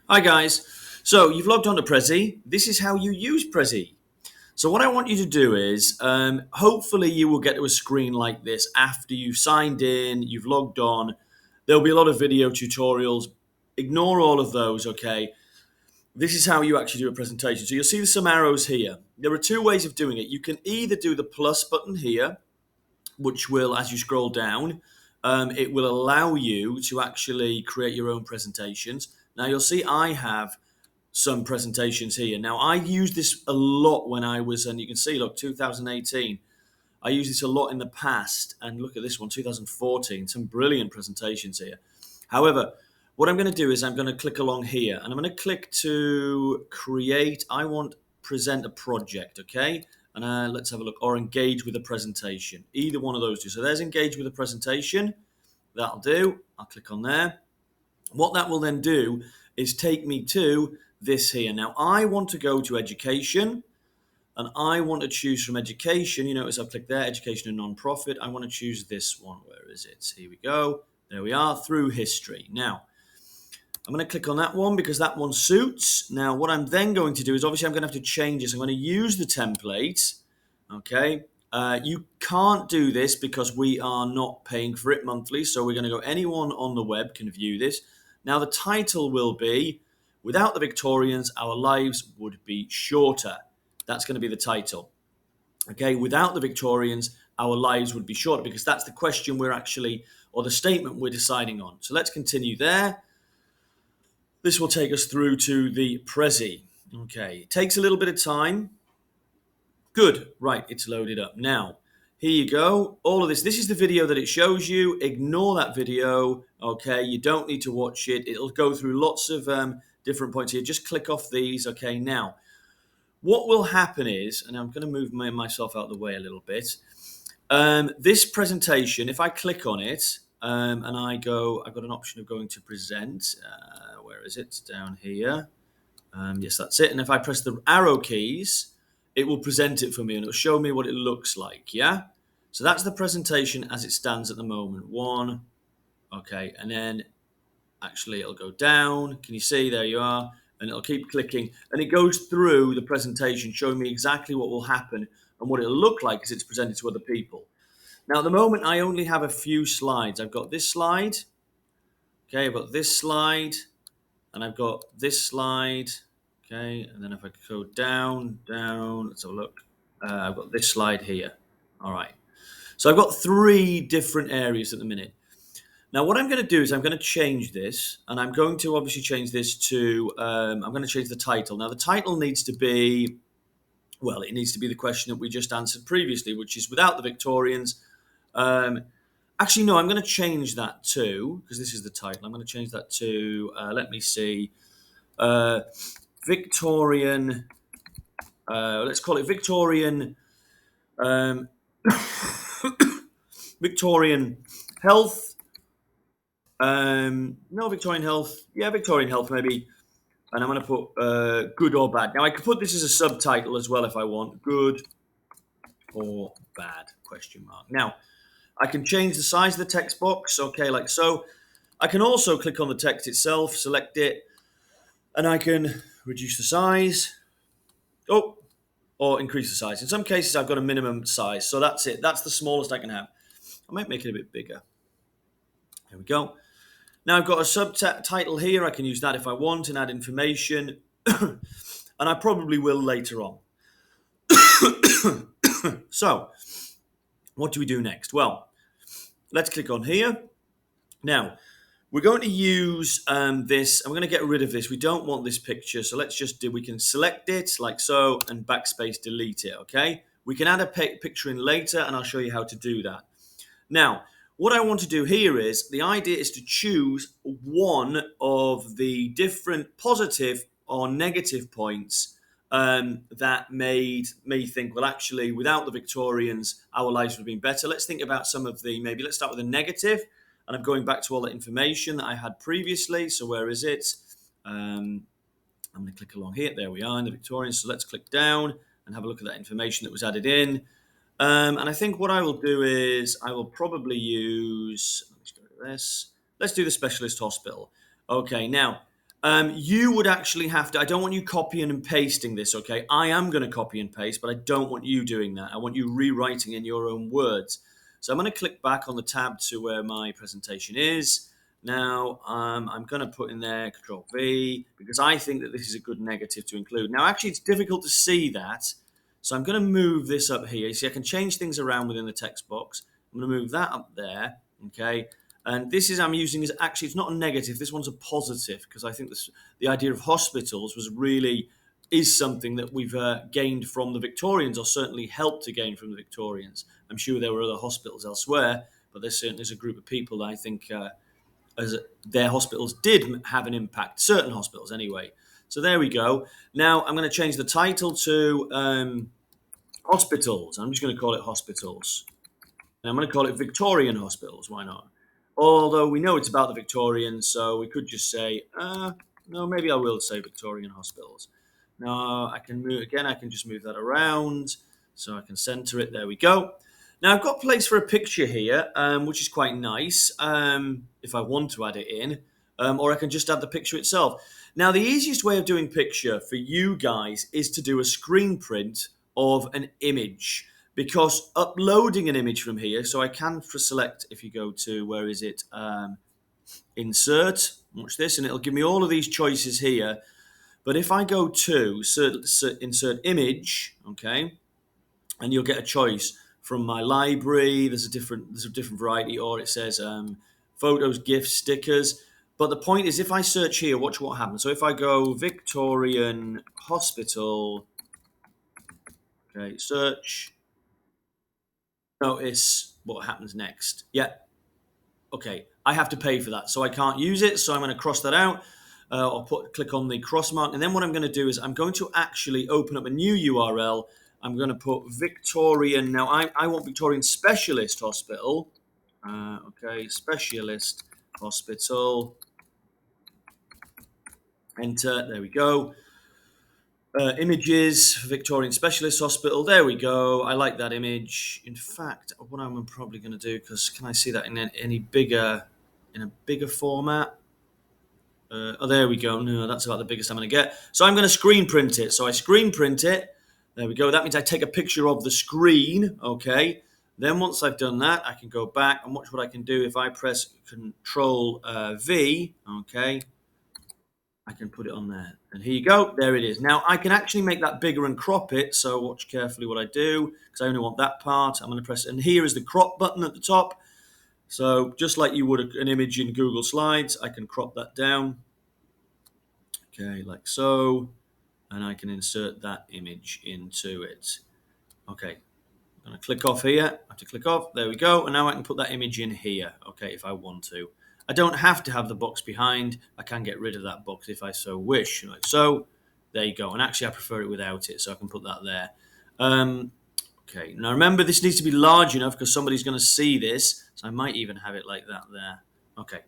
Hi guys. So you've logged on to Prezi. This is how you use Prezi. So what I want you to do is, hopefully you will get to a screen like this after you've signed in, you've logged on. There'll be a lot of video tutorials. Ignore all of those, okay? This is how you actually do a presentation. So you'll see some arrows here. There are two ways of doing it. You can either do the plus button here, which will, as you scroll down, it will allow you to actually create your own presentations. Now you'll see I have some presentations here. Now, I used this a lot when I was, and you can see, look, 2018. I used this a lot in the past, and look at this one, 2014. Some brilliant presentations here. However, what I'm going to do is I'm going to click along here, and I'm going to click to create. I want present a project, okay? And let's have a look, or engage with a presentation. Either one of those two. So there's engage with a presentation. That'll do. I'll click on there. What that will then do is take me to this here. Now, I want to go to education, and I want to choose from education. You notice I've clicked there, education and non-profit. I want to choose this one. Where is it? Here we go. There we are, through history. Now, I'm going to click on that one because that one suits. Now, what I'm then going to do is, obviously, I'm going to have to change this. I'm going to use the template, okay? You can't do this because we are not paying for it monthly. So we're going to go, anyone on the web can view this. Now, the title will be, without the Victorians, our lives would be shorter. That's going to be the title. Okay, without the Victorians, our lives would be shorter, because that's the question we're actually, or the statement we're deciding on. So let's continue there. This will take us through to the Prezi. Okay, it takes a little bit of time. Good, right, it's loaded up. Now, here you go. All of this is the video that it shows you. Ignore that video, okay? You don't need to watch it. It'll go through lots of different points here. Just click off these, okay? Now, what will happen is, and I'm going to move myself out of the way a little bit. This presentation, if I click on it and I've got an option of going to present. Where is it? Down here. Yes, that's it. And if I press the arrow keys, it will present it for me and it'll show me what it looks like, yeah? So that's the presentation as it stands at the moment. One, okay, and then actually it'll go down. Can you see? There you are. And it'll keep clicking. And it goes through the presentation, showing me exactly what will happen and what it'll look like as it's presented to other people. Now, at the moment, I only have a few slides. I've got this slide. Okay, I've got this slide. And I've got this slide. Okay, and then if I go down, let's have a look. I've got this slide here. All right. So I've got three different areas at the minute. Now, what I'm going to do is I'm going to change this, and I'm going to obviously change this to, I'm going to change the title. Now, the title needs to be, well, it needs to be the question that we just answered previously, which is without the Victorians. Actually, no, I'm going to change that to, because this is the title, I'm going to change that to, let me see, Victorian, let's call it Victorian, Victorian health. No, Victorian health. Yeah, Victorian health maybe. And I'm going to put good or bad. Now, I could put this as a subtitle as well if I want. Good or bad, question mark. Now, I can change the size of the text box, okay, like so. I can also click on the text itself, select it, and I can reduce the size. Oh, or increase the size. In some cases, I've got a minimum size, so that's it. That's the smallest I can have. I might make it a bit bigger. There we go. Now I've got a subtitle here. I can use that if I want and add information. And I probably will later on. So, what do we do next? Well, let's click on here. Now, we're going to use this. I'm going to get rid of this. We don't want this picture. So let's just we can select it like so and backspace delete it, okay? We can add a picture in later and I'll show you how to do that. Now, what I want to do here is, the idea is to choose one of the different positive or negative points that made me think, well, actually, without the Victorians, our lives would have been better. Let's think about some of the, maybe let's start with a negative. And I'm going back to all the information that I had previously. So where is it? I'm going to click along here. There we are in the Victorians. So let's click down and have a look at that information that was added in. And I think what I will do is I will probably use, let's go to this. Let's do the specialist hospital. Okay, now, You would actually have to. I don't want you copying and pasting this, okay? I am going to copy and paste, but I don't want you doing that. I want you rewriting in your own words. So I'm going to click back on the tab to where my presentation is. Now I'm going to put in there Control V because I think that this is a good negative to include. Now, actually, it's difficult to see that. So I'm going to move this up here. You see, I can change things around within the text box. I'm going to move that up there, okay? And this is I'm using is actually it's not a negative. This one's a positive because I think the idea of hospitals was really is something that we've gained from the Victorians, or certainly helped to gain from the Victorians. I'm sure there were other hospitals elsewhere, but there certainly is a group of people that I think as their hospitals did have an impact. Certain hospitals, anyway. So there we go. Now I'm going to change the title to hospitals. I'm just going to call it hospitals. And I'm going to call it Victorian hospitals. Why not? Although we know it's about the Victorians, so we could just say, no, maybe I will say Victorian hospitals. Now I can move again. I can just move that around, so I can center it. There we go. Now I've got place for a picture here, which is quite nice. If I want to add it in, or I can just add the picture itself. Now the easiest way of doing picture for you guys is to do a screen print of an image. Because uploading an image from here, so I can select, if you go to, where is it, insert, watch this, and it'll give me all of these choices here. But if I go to insert image, okay, and you'll get a choice from my library, there's a different variety, or it says photos, GIFs, stickers. But the point is, if I search here, watch what happens. So if I go Victorian Hospital, okay, search, notice what happens next. Yeah. Okay. I have to pay for that, so I can't use it. So I'm going to cross that out. Or click on the cross mark. And then what I'm going to do is I'm going to actually open up a new URL. I'm going to put Victorian. Now, I want Victorian Specialist Hospital. Okay. Specialist Hospital. Enter. There we go. Images, Victorian Specialist Hospital. There we go. I like that image. In fact, what I'm probably going to do, because can I see that in any bigger, in a bigger format? Oh, there we go. No, that's about the biggest I'm going to get. So I'm going to screen print it. So I screen print it. There we go. That means I take a picture of the screen. Okay. Then once I've done that, I can go back and watch what I can do. If I press Control V, okay, I can put it on there. And here you go. There it is. Now, I can actually make that bigger and crop it. So watch carefully what I do, because I only want that part. I'm going to press, and here is the crop button at the top. So just like you would an image in Google Slides, I can crop that down. Okay, like so. And I can insert that image into it. Okay, I'm going to click off here. I have to click off. There we go. And now I can put that image in here, okay, if I want to. I don't have to have the box behind. I can get rid of that box if I so wish. Like so, there you go. And actually, I prefer it without it, so I can put that there. Okay, now remember, this needs to be large enough because somebody's going to see this. So I might even have it like that there. Okay.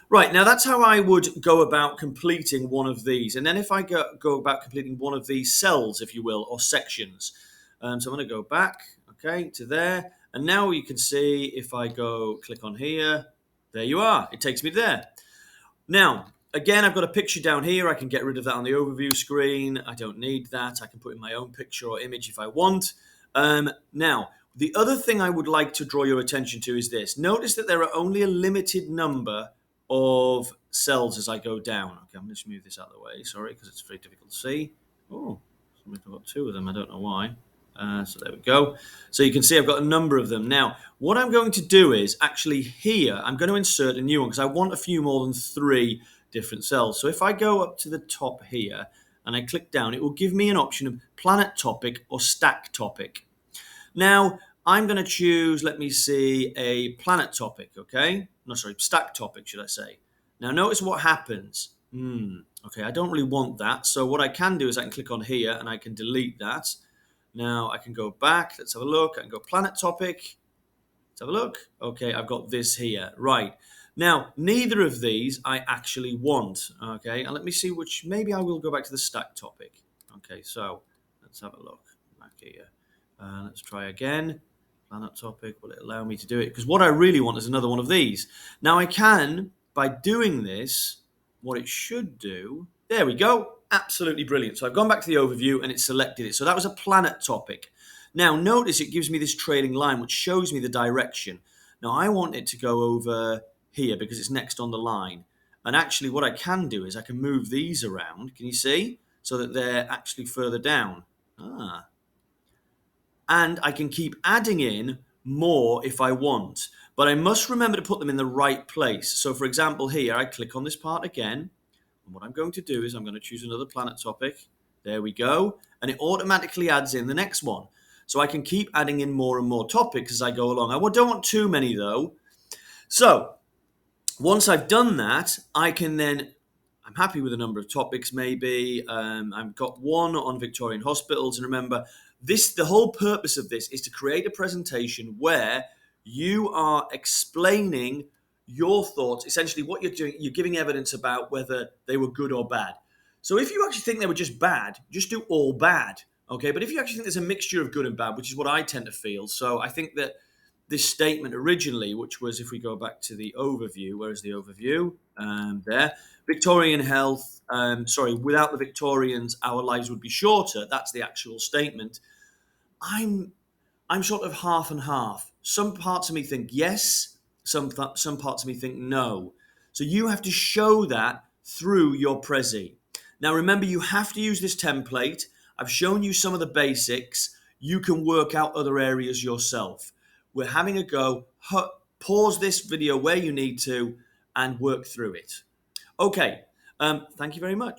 Right, now that's how I would go about completing one of these. And then if I go about completing one of these cells, if you will, or sections. So I'm going to go back, okay, to there. And now you can see if I go click on here, there you are. It takes me there. Now, again, I've got a picture down here. I can get rid of that on the overview screen. I don't need that. I can put in my own picture or image if I want. Now, the other thing I would like to draw your attention to is this. Notice that there are only a limited number of cells as I go down. Okay, I'm going to move this out of the way. Sorry, because it's very difficult to see. Oh, I've got two of them. I don't know why. So there we go. So you can see I've got a number of them. Now, what I'm going to do is actually here, I'm going to insert a new one because I want a few more than 3 different cells. So if I go up to the top here and I click down, it will give me an option of planet topic or stack topic. Now, I'm going to choose, let me see, a planet topic, okay? No, sorry, stack topic, should I say. Now, notice what happens. Okay, I don't really want that. So what I can do is I can click on here and I can delete that. Now I can go back. Let's have a look. I can go planet topic. Let's have a look. Okay, I've got this here. Right. Now, neither of these I actually want. Okay, and let me see which. Maybe I will go back to the stack topic. Okay, so let's have a look back here. Let's try again. Planet topic. Will it allow me to do it? Because what I really want is another one of these. Now I can, by doing this, what it should do, there we go, absolutely brilliant. So I've gone back to the overview and it's selected it. So that was a planet topic. Now notice it gives me this trailing line which shows me the direction. Now I want it to go over here because it's next on the line. And actually what I can do is I can move these around, can you see? So that they're actually further down. And I can keep adding in more if I want. But I must remember to put them in the right place. So for example here, I click on this part again. And what I'm going to do is I'm going to choose another planet topic. There we go. And it automatically adds in the next one. So I can keep adding in more and more topics as I go along. I don't want too many though. So once I've done that, I can then, I'm happy with the number of topics maybe. I've got one on Victorian hospitals. And remember, the whole purpose of this is to create a presentation where you are explaining your thoughts, essentially what you're doing. You're giving evidence about whether they were good or bad. So if you actually think they were just bad, just do all bad. Okay, but if you actually think there's a mixture of good and bad, which is what I tend to feel, so I think that this statement originally, which was, if we go back to the overview, where's the overview? There, Victorian health. Without the Victorians, our lives would be shorter. That's the actual statement. I'm sort of half and half. Some parts of me think yes, some parts of me think no. So you have to show that through your Prezi. Now remember, you have to use this template. I've shown you some of the basics. You can work out other areas yourself. We're having a go. Pause this video where you need to and work through it. Okay, thank you very much.